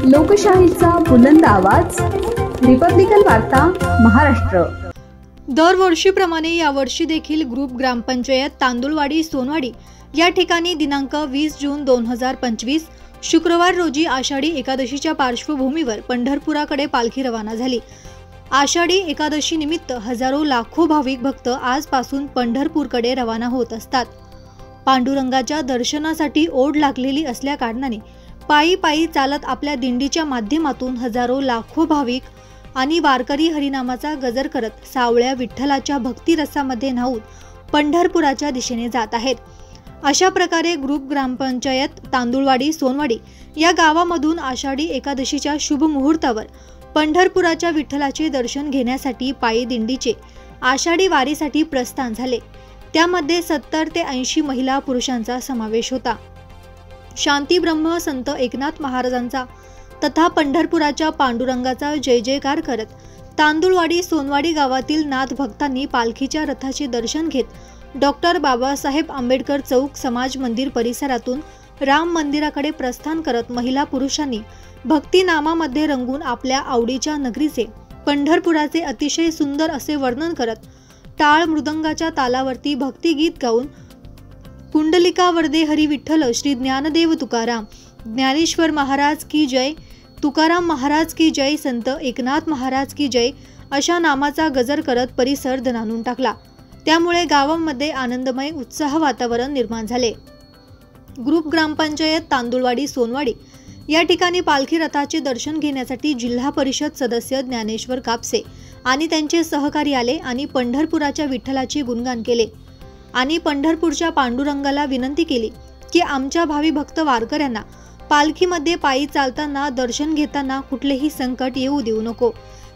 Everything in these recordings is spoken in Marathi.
लोकशाहीचा बुलंद आवाज, रिपब्लिकन वार्ता महाराष्ट्र। दरवर्षीप्रमाणे यावर्षी देखील ग्रुप ग्रामपंचायत तांदुळवाडी सोनवाडी या ठिकाणी दिनांक 20 जून 2025 शुक्रवार रोजी आषाढी एकादशीच्या पार्श्वभूमीवर पंढरपुराकडे पालखी रवाना झाली। आषाढी एकादशी निमित्त हजारो लाखो भाविक भक्त आजपासून पंढरपूरकडे रवाना होत असतात। पांडुरंगाच्या दर्शनासाठी ओढ लागलेली असल्या कारणाने पायी पायी चालत आपल्या दिंडीच्या माध्यमातून हजारो लाखो भाविक आणि वारकरी हरिनामाचा गजर करत सावळ्या विठ्ठलाच्या भक्तिरसामध्ये न्हाऊन पंढरपुराच्या दिशेने जात आहेत। अशा प्रकारे ग्रुप ग्रामपंचायत तांदुळवाडी सोनवाडी या गावामधून आषाढी एकादशीच्या शुभ मुहूर्तावर पंढरपुराच्या विठ्ठलाचे दर्शन घेण्यासाठी पायी दिंडीचे आषाढी वारीसाठी प्रस्थान झाले। त्यामध्ये 70 ते 80 महिला पुरुषांचा समावेश होता। शांती ब्रह्म संत एकनाथ महाराजांचा तथा पंढरपुराच्या पांडुरंगाचा जय जयकार करत तांदुळवाडी सोनवाडी गावातील नाथ भक्तांनी पालखीच्या रथाचे दर्शन घेत डॉक्टर बाबासाहेब आंबेडकर चौक समाज मंदिर परिसरातून राम मंदिराकडे प्रस्थान करत महिला पुरुषांनी भक्ती नामामध्ये रंगून आपल्या आवडीच्या नगरीचे पंढरपुराचे अतिशय सुंदर असे वर्णन करत टाळ मृदंगाच्या तालावरती भक्तिगीत गाऊन कुंडलिका वरदे हरी विठ्ठल श्री ज्ञानदेव तुकाराम ज्ञानेश्वर महाराज की जय, तुकाराम महाराज की जय, संत एकनाथ महाराज की जय अशा नामाचा गजर करत परिसर दणाणून टाकला। त्यामुळे गावामध्ये आनंदमय उत्साह वातावरण निर्माण झाले। ग्रुप ग्रामपंचायत तांदुळवाडी सोनवाडी या ठिकाणी पालखी रथाचे दर्शन घेण्यासाठी जिल्हा परिषद सदस्य ज्ञानेश्वर कापसे आणि त्यांचे सहकारी आले आणि पंढरपुराच्या विठ्ठलाचे गुणगान केले आणि पंढरपूरच्या पांडुरंगाला विनंती केली की आमच्या भावी भक्त वारकऱ्यांना पालखीमध्ये पायी चालताना दर्शन घेताना कुठलेही संकट येऊ देऊ नको।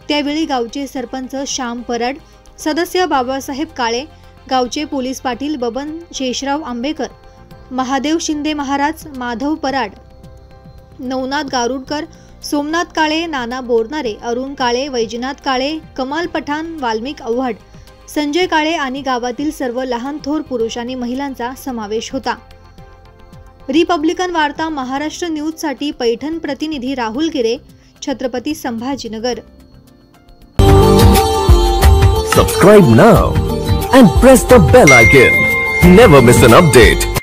त्यावेळी गावचे सरपंच श्याम पराड, सदस्य बाबासाहेब काळे, गावचे पोलीस पाटील बबन शेषराव आंबेकर, महादेव शिंदे महाराज, माधव पराड, नवनाथ गारुडकर, सोमनाथ काळे, नाना बोरनारे, अरुण काळे, वैजनाथ काळे, कमाल पठाण, वाल्मिक आव्हाड, संजय काळे आणि गावातील सर्व लहान थोर पुरुष आणि महिलांचा समावेश होता। रिपब्लिकन वार्ता महाराष्ट्र न्यूज साठी पैठण प्रतिनिधी राहुल गिरे, Chhatrapati Sambhajinagar. Subscribe now and press the bell icon. Never miss an update.